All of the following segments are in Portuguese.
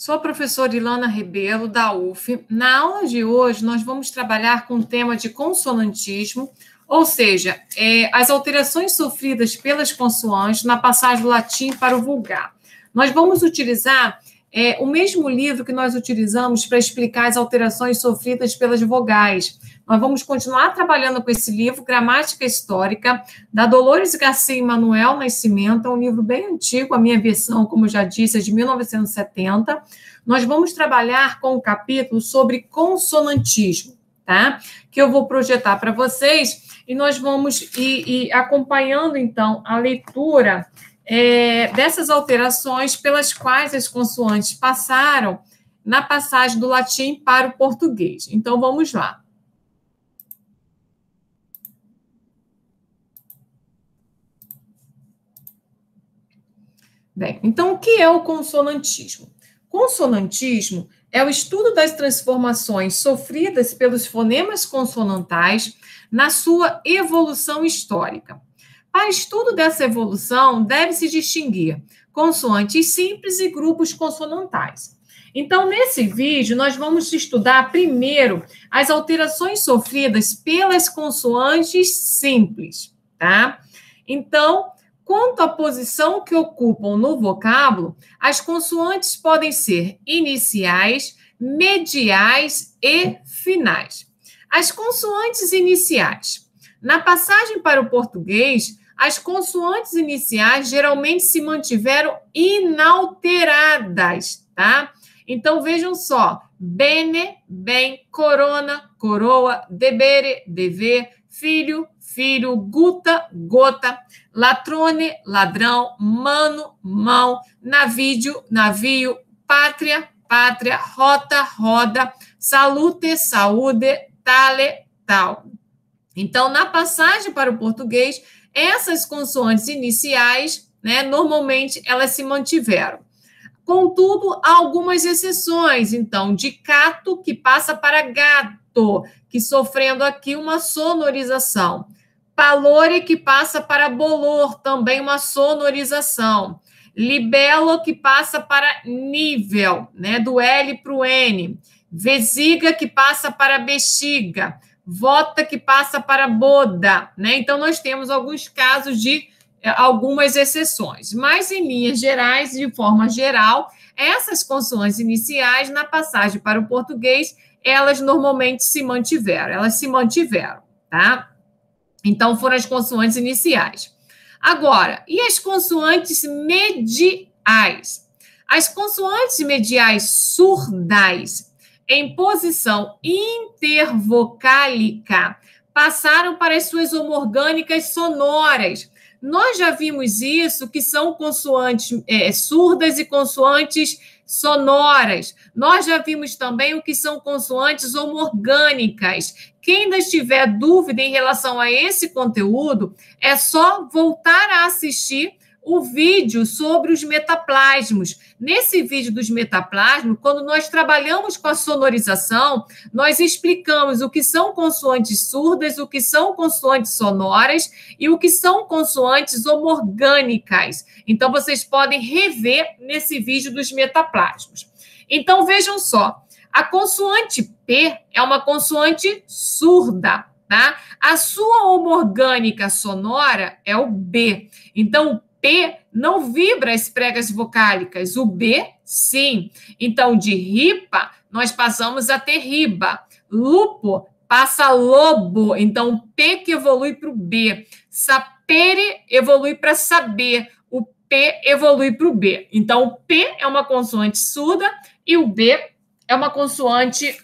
Sou a professora Ilana Rebelo, da UF. Na aula de hoje, nós vamos trabalhar com o tema de consonantismo, ou seja, as alterações sofridas pelas consoantes na passagem do latim para o vulgar. Nós vamos utilizar o mesmo livro que nós utilizamos para explicar as alterações sofridas pelas vogais. Nós vamos continuar trabalhando com esse livro, Gramática Histórica, da Dolores Garcia e Manuel Nascimento, é um livro bem antigo, a minha versão, como eu já disse, é de 1970. Nós vamos trabalhar com um capítulo sobre consonantismo, tá? Que eu vou projetar para vocês, e nós vamos ir acompanhando, então, a leitura dessas alterações pelas quais as consoantes passaram na passagem do latim para o português. Então, vamos lá. Bem, então, o que é o consonantismo? Consonantismo é o estudo das transformações sofridas pelos fonemas consonantais na sua evolução histórica. Para estudo dessa evolução, deve-se distinguir consoantes simples e grupos consonantais. Então, nesse vídeo, nós vamos estudar primeiro as alterações sofridas pelas consoantes simples, tá? Então, quanto à posição que ocupam no vocábulo, as consoantes podem ser iniciais, mediais e finais. As consoantes iniciais. Na passagem para o português, as consoantes iniciais geralmente se mantiveram inalteradas, tá? Então, vejam só. Bene, bem, corona, coroa, debere, dever, filho, filho, guta, gota, latrone, ladrão, mano, mão, navídio, navio, pátria, pátria, rota, roda, salute, saúde, tale, tal. Então, na passagem para o português, essas consoantes iniciais, né, normalmente, elas se mantiveram. Contudo, há algumas exceções. Então, de cato, que passa para gato, que sofrendo aqui uma sonorização. Palore, que passa para bolor, também uma sonorização. Libelo, que passa para nível, né, do L para o N. Vesiga, que passa para bexiga. Vota, que passa para boda, né? Então, nós temos alguns casos de algumas exceções. Mas, em linhas gerais, de forma geral, essas consoantes iniciais, na passagem para o português, elas normalmente se mantiveram. Tá? Então, foram as consoantes iniciais. Agora, e as consoantes mediais? As consoantes mediais surdais, em posição intervocálica, passaram para as suas homorgânicas sonoras. Nós já vimos isso, que são consoantes surdas e consoantes sonoras. Nós já vimos também o que são consoantes homorgânicas. Quem ainda tiver dúvida em relação a esse conteúdo, é só voltar a assistir o vídeo sobre os metaplasmos. Nesse vídeo dos metaplasmos, quando nós trabalhamos com a sonorização, nós explicamos o que são consoantes surdas, o que são consoantes sonoras e o que são consoantes homorgânicas. Então, vocês podem rever nesse vídeo dos metaplasmos. Então, vejam só, a consoante P é uma consoante surda, tá? A sua homorgânica sonora é o B. Então, o P não vibra as pregas vocálicas, o B, sim. Então, de ripa, nós passamos a ter riba. Lupo passa lobo, então o P que evolui para o B. Sapere evolui para saber, o P evolui para o B. Então, o P é uma consoante surda e o B é uma consoante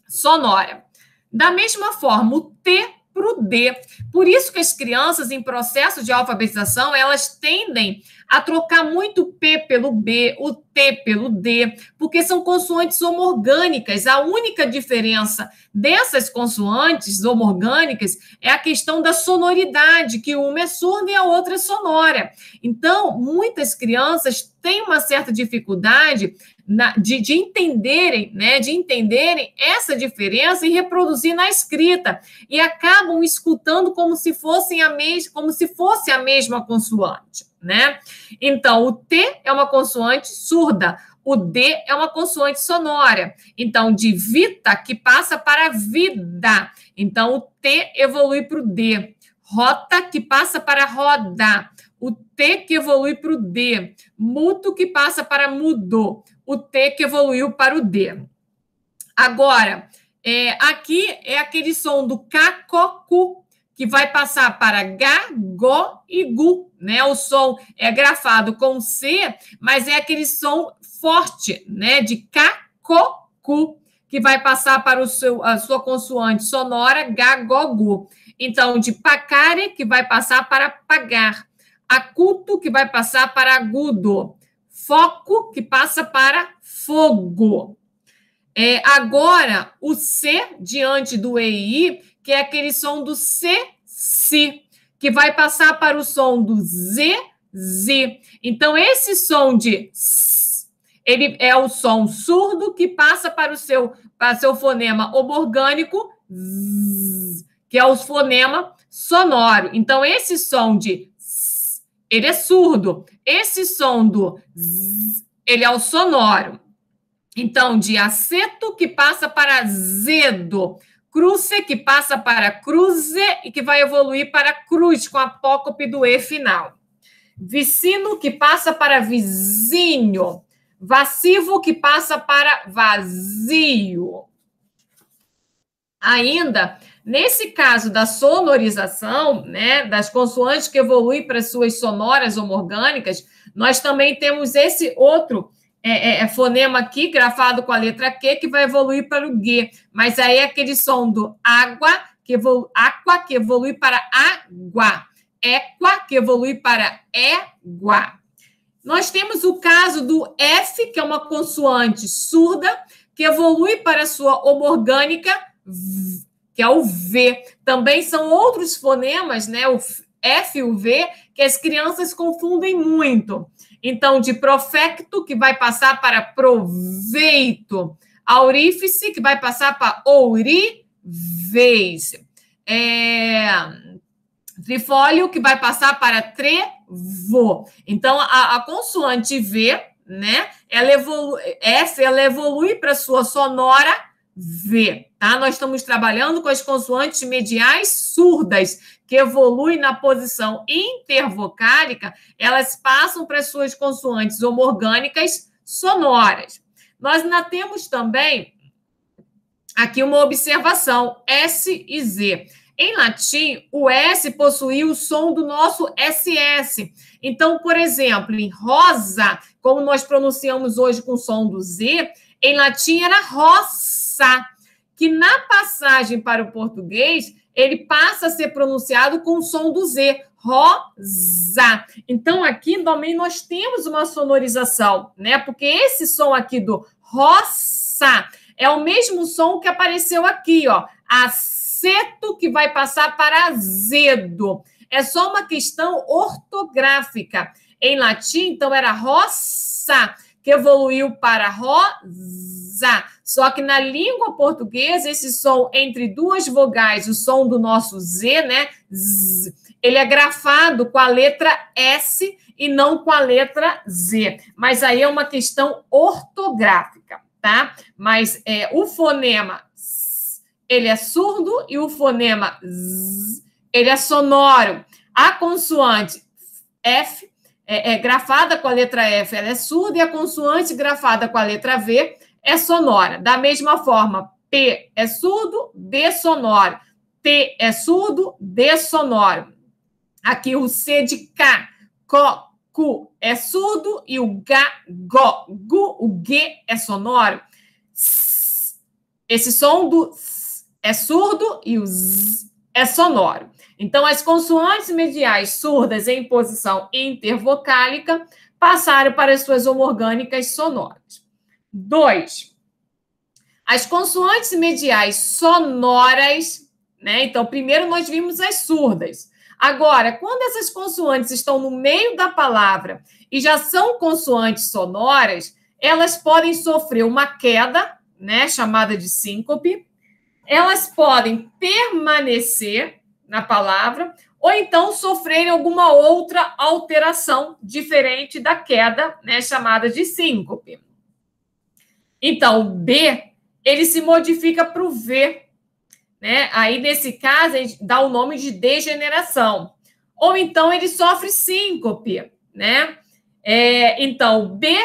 sonora. Da mesma forma, o T para o D. Por isso que as crianças em processo de alfabetização, elas tendem a trocar muito o P pelo B, o T pelo D, porque são consoantes homorgânicas. A única diferença dessas consoantes homorgânicas é a questão da sonoridade, que uma é surda e a outra é sonora. Então, muitas crianças têm uma certa dificuldade de entenderem, né, de entenderem essa diferença e reproduzir na escrita, e acabam escutando como se fosse a mesma consoante, né? Então, o T é uma consoante surda, O D é uma consoante sonora. Então, de vita, que passa para vida. Então, o T evolui para o D. Rota, que passa para roda. O T que evolui para o D. Muto, que passa para mudou. O T que evoluiu para o D. Agora, aqui é aquele som do cacocu, que vai passar para ga, go e gu, né? O som é grafado com C, mas é aquele som forte, né? De cacocu, que vai passar para a sua consoante sonora ga, go, gu. Então, de pacare, que vai passar para pagar. Acuto, que vai passar para agudo. Foco, que passa para fogo. Agora, o C diante do EI, que é aquele som do C, si, que vai passar para o som do Z, zi. Então, esse som de S, ele é o som surdo que passa para o seu fonema homorgânico, Z, que é o fonema sonoro. Então, esse som de S, ele é surdo. Esse som do Z, ele é o sonoro. Então, de aceto, que passa para azedo. Cruce, que passa para cruze e que vai evoluir para cruz, com a apócope do E final. Vicino, que passa para vizinho. Vassivo, que passa para vazio. Ainda, nesse caso da sonorização, né, das consoantes que evoluem para suas sonoras homorgânicas, nós também temos esse outro fonema aqui, grafado com a letra Q, que vai evoluir para o G. Mas aí é aquele som do água, aqua, que evolui para água. Equa, que evolui para égua. Nós temos o caso do F, que é uma consoante surda, que evolui para a sua homorgânica, V, que é o V. Também são outros fonemas, né? O F e o V, que as crianças confundem muito. Então, de profecto, que vai passar para proveito. Aurífice, que vai passar para ourivez. Trifólio, que vai passar para trevo. Então, a consoante V, né? Ela evolui para a sua sonora V, tá? Nós estamos trabalhando com as consoantes mediais surdas, que evoluem na posição intervocálica, elas passam para as suas consoantes homorgânicas sonoras. Nós ainda temos também aqui uma observação, S e Z. Em latim, o S possuía o som do nosso SS. Então, por exemplo, em rosa, como nós pronunciamos hoje com o som do Z, em latim era roça, que na passagem para o português, ele passa a ser pronunciado com o som do Z, rosa. Então, aqui também nós temos uma sonorização, né? Porque esse som aqui do roça é o mesmo som que apareceu aqui, ó. Aceto, que vai passar para azedo. É só uma questão ortográfica. Em latim, então, era roça, que evoluiu para rosa. Só que na língua portuguesa, esse som entre duas vogais, o som do nosso Z, né? Z, ele é grafado com a letra S e não com a letra Z. Mas aí é uma questão ortográfica, tá? Mas o fonema S, ele é surdo e o fonema Z, ele é sonoro. A consoante F grafada com a letra F, ela é surda, e a consoante grafada com a letra V é sonora. Da mesma forma, P é surdo, B sonoro. T é surdo, D sonoro. Aqui o C de K, CO, Cu é surdo e o G, Go, Gu, o G é sonoro. Esse som do S é surdo e o Z é sonoro. Então, as consoantes mediais surdas em posição intervocálica passaram para as suas homorgânicas sonoras. 2. As consoantes mediais sonoras, né? Então, primeiro nós vimos as surdas. Agora, quando essas consoantes estão no meio da palavra e já são consoantes sonoras, elas podem sofrer uma queda, né? Chamada de síncope. Elas podem permanecer na palavra, ou então sofrerem alguma outra alteração diferente da queda, né, chamada de síncope. Então, o B, ele se modifica para o V, né? Aí, nesse caso, a gente dá o nome de degeneração. Ou então, ele sofre síncope, né? Então, o B,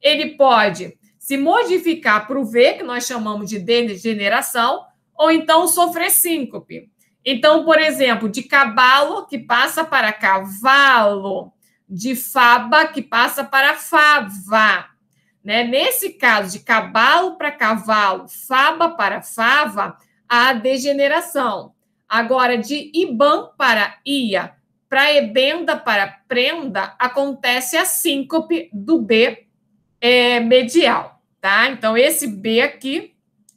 ele pode se modificar para o V, que nós chamamos de degeneração, ou então sofrer síncope. Então, por exemplo, de cavalo, que passa para cavalo, de faba, que passa para fava. Né? Nesse caso, de cavalo para cavalo, faba para fava, há degeneração. Agora, de iban para ia, para ebenda para prenda, acontece a síncope do B medial. Tá? Então, esse B aqui,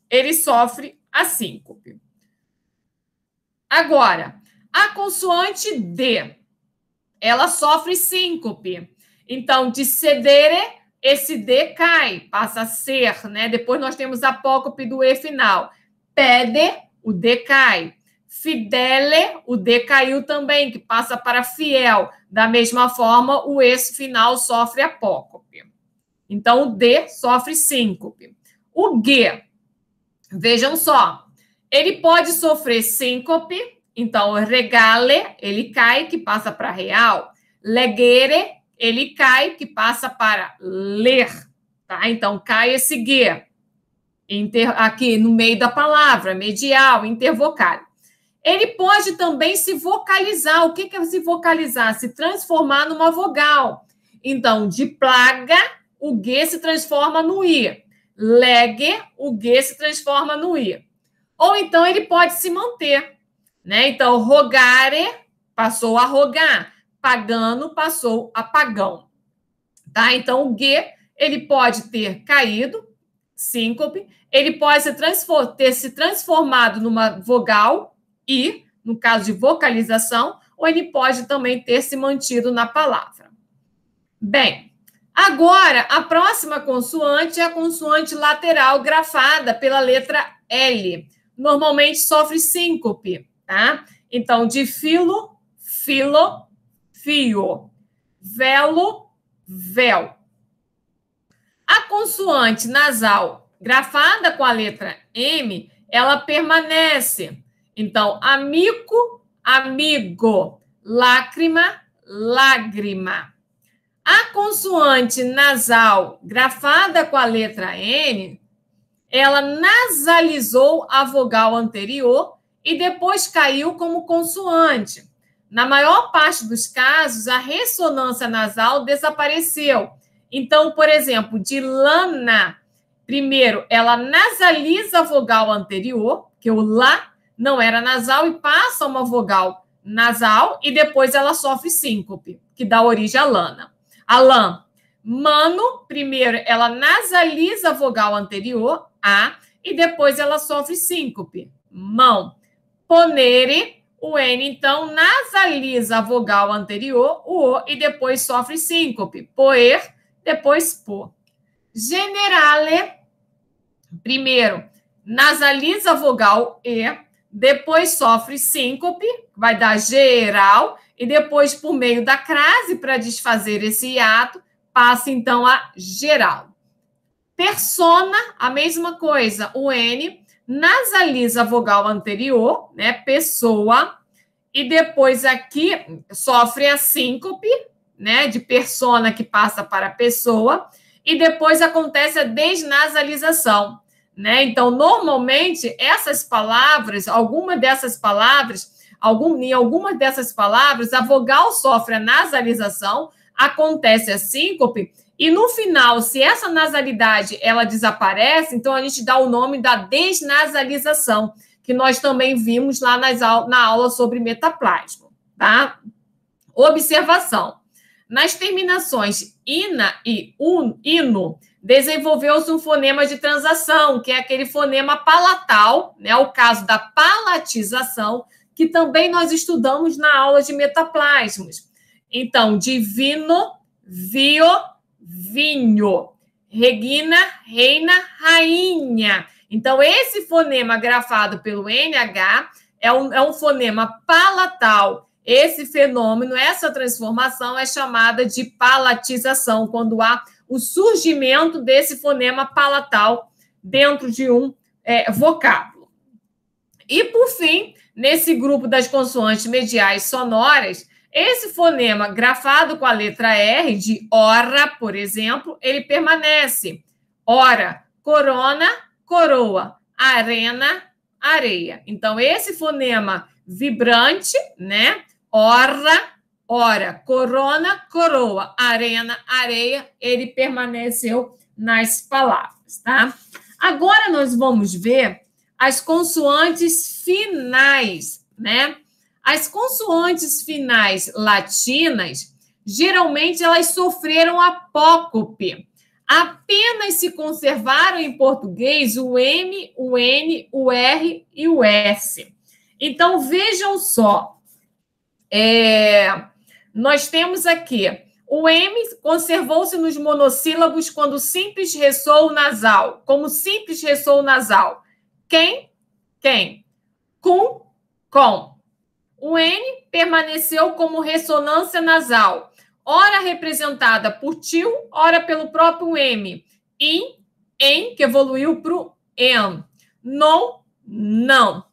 ele sofre a síncope. Agora, a consoante D, ela sofre síncope. Então, de cedere, esse D cai, passa a ser, né? Depois nós temos a apócope do E final. Pede, o D cai. Fidele, o D caiu também, que passa para fiel. Da mesma forma, o E final sofre apócope. Então, o D sofre síncope. O G, vejam só, ele pode sofrer síncope, então, regale, ele cai, que passa para real. Legere, ele cai, que passa para ler. Tá? Então, cai esse G aqui no meio da palavra, medial, intervocável. Ele pode também se vocalizar. O que é se vocalizar? Se transformar numa vogal. Então, de plaga, o G se transforma no I. Legue, o G se transforma no I. Ou então ele pode se manter, né? Então, rogare passou a rogar, pagano passou a pagão, tá? Então, o G, ele pode ter caído, síncope, ele pode ter se transformado numa vogal, I, no caso de vocalização, ou ele pode também ter se mantido na palavra. Bem, agora, a próxima consoante é a consoante lateral grafada pela letra L. Normalmente sofre síncope, tá? Então, de filo, filo, fio. Velo, véu. A consoante nasal grafada com a letra M, ela permanece. Então, amigo, amigo. Lágrima, lágrima. A consoante nasal grafada com a letra N, ela nasalizou a vogal anterior e depois caiu como consoante. Na maior parte dos casos, a ressonância nasal desapareceu. Então, por exemplo, de lana, primeiro, ela nasaliza a vogal anterior, que o lá não era nasal, e passa uma vogal nasal, e depois ela sofre síncope, que dá origem à lana. A lã, mano, primeiro, ela nasaliza a vogal anterior, A, e depois ela sofre síncope, mão. Ponere, o N, então, nasaliza a vogal anterior, o O, e depois sofre síncope. Poer, depois pô. Generale, primeiro, nasaliza a vogal E, depois sofre síncope, vai dar geral, e depois, por meio da crase, para desfazer esse hiato, passa, então, a geral. Persona, a mesma coisa, o N nasaliza a vogal anterior, né, pessoa, e depois aqui sofre a síncope, né, de persona que passa para pessoa, e depois acontece a desnasalização, né? Então, normalmente, essas palavras, em algumas dessas palavras, a vogal sofre a nasalização, acontece a síncope, e no final, se essa nasalidade ela desaparece, então a gente dá o nome da desnasalização, que nós também vimos lá na aula sobre metaplasma, tá? Observação. Nas terminações ina e ino, desenvolveu-se um fonema de transação, que é aquele fonema palatal, né? O caso da palatização, que também nós estudamos na aula de metaplasmos. Então, divino, vio, vinho. Regina, reina, rainha. Então, esse fonema grafado pelo NH é um fonema palatal. Esse fenômeno, essa transformação é chamada de palatização, quando há o surgimento desse fonema palatal dentro de um vocábulo. E, por fim, nesse grupo das consoantes mediais sonoras, esse fonema grafado com a letra R, de ora, por exemplo, ele permanece. Ora, corona, coroa, arena, areia. Então, esse fonema vibrante, né? Ora, ora, corona, coroa, arena, areia, ele permaneceu nas palavras, tá? Agora nós vamos ver as consoantes finais, né? As consoantes finais latinas, geralmente elas sofreram apócope. Apenas se conservaram em português o M, o N, o R e o S. Então, vejam só. Nós temos aqui, o M conservou-se nos monossílabos quando simples ressoa nasal, como simples ressoa nasal. Quem? Quem. Com? Com. O N permaneceu como ressonância nasal, ora representada por tio, ora pelo próprio M. In, em, que evoluiu para o em. Non, não.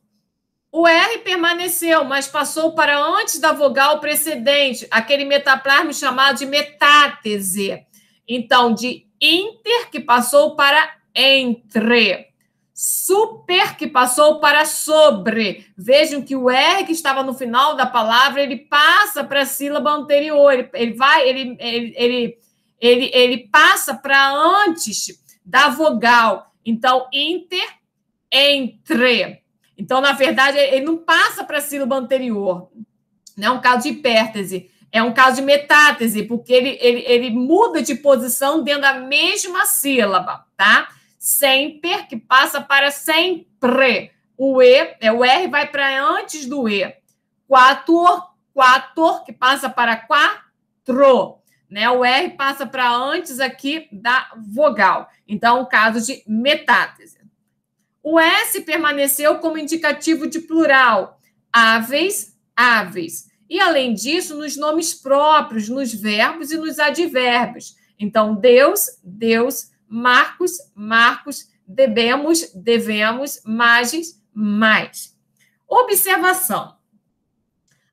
O R permaneceu, mas passou para antes da vogal precedente, aquele metaplasma chamado de metátese. Então, de inter, que passou para entre. Super, que passou para sobre. Vejam que o R, que estava no final da palavra, ele passa para a sílaba anterior. Ele passa para antes da vogal. Então, inter, entre. Então, na verdade, ele não passa para a sílaba anterior. Não é um caso de hipértese, é um caso de metátese, porque ele muda de posição dentro da mesma sílaba, tá? Sempre, que passa para sempre. O o R vai para antes do E. Quator, que passa para quatro. Né? O R passa para antes aqui da vogal. Então, é um caso de metátese. O S permaneceu como indicativo de plural. Aves, aves. E, além disso, nos nomes próprios, nos verbos e nos advérbios. Então, Deus, Deus, Marcos, Marcos, devemos, devemos, magens, mais. Observação.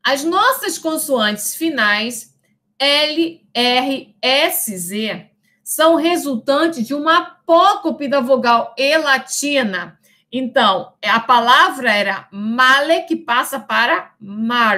As nossas consoantes finais, L, R, S, Z, são resultantes de uma apócope da vogal E latina. Então, a palavra era male, que passa para mal,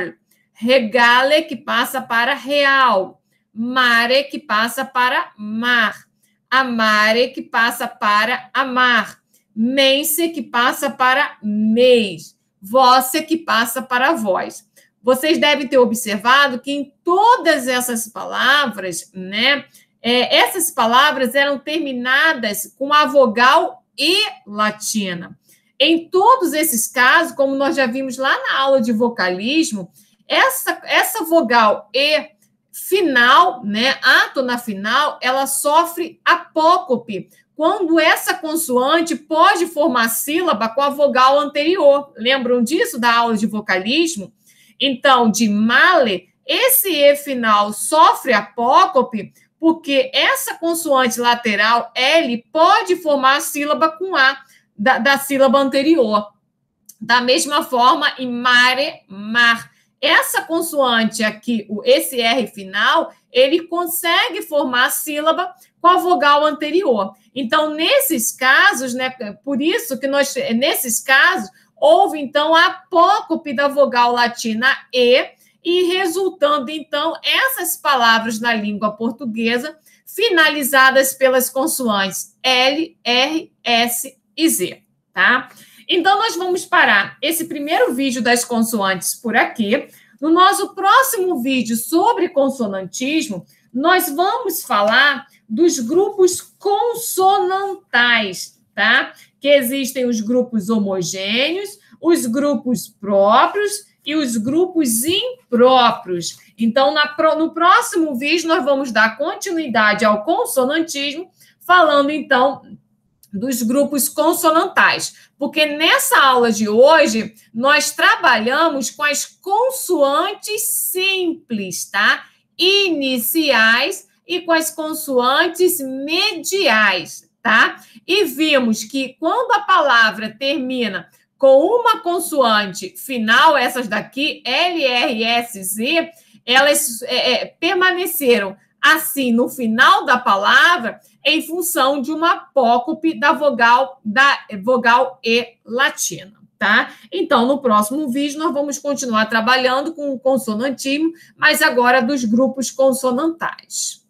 regale, que passa para real, mare, que passa para mar, amare, que passa para amar, mense, que passa para mês, voce, que passa para voz. Vocês devem ter observado que em todas essas palavras, né, essas palavras eram terminadas com a vogal E latina. Em todos esses casos, como nós já vimos lá na aula de vocalismo, essa vogal E final, né, átona final, ela sofre apócope, quando essa consoante pode formar sílaba com a vogal anterior. Lembram disso da aula de vocalismo? Então, de male, esse E final sofre apócope porque essa consoante lateral L pode formar a sílaba com A da sílaba anterior. Da mesma forma, em mare, mar. Essa consoante aqui, esse R final, ele consegue formar a sílaba com a vogal anterior. Então, nesses casos, né, por isso que nesses casos, houve, então, a apócope da vogal latina e resultando, então, essas palavras na língua portuguesa finalizadas pelas consoantes L, R, S e Z, tá? Então, nós vamos parar esse primeiro vídeo das consoantes por aqui. No nosso próximo vídeo sobre consonantismo, nós vamos falar dos grupos consonantais, tá? Que existem os grupos homogêneos, os grupos próprios e os grupos impróprios. Então, no próximo vídeo, nós vamos dar continuidade ao consonantismo, falando, então, dos grupos consonantais. Porque nessa aula de hoje, nós trabalhamos com as consoantes simples, tá? Iniciais e com as consoantes mediais, tá? E vimos que quando a palavra termina com uma consoante final, essas daqui, L, R, S, Z, elas permaneceram assim no final da palavra em função de uma apócope da vogal E latina, tá? Então, no próximo vídeo, nós vamos continuar trabalhando com o consonantismo, mas agora dos grupos consonantais.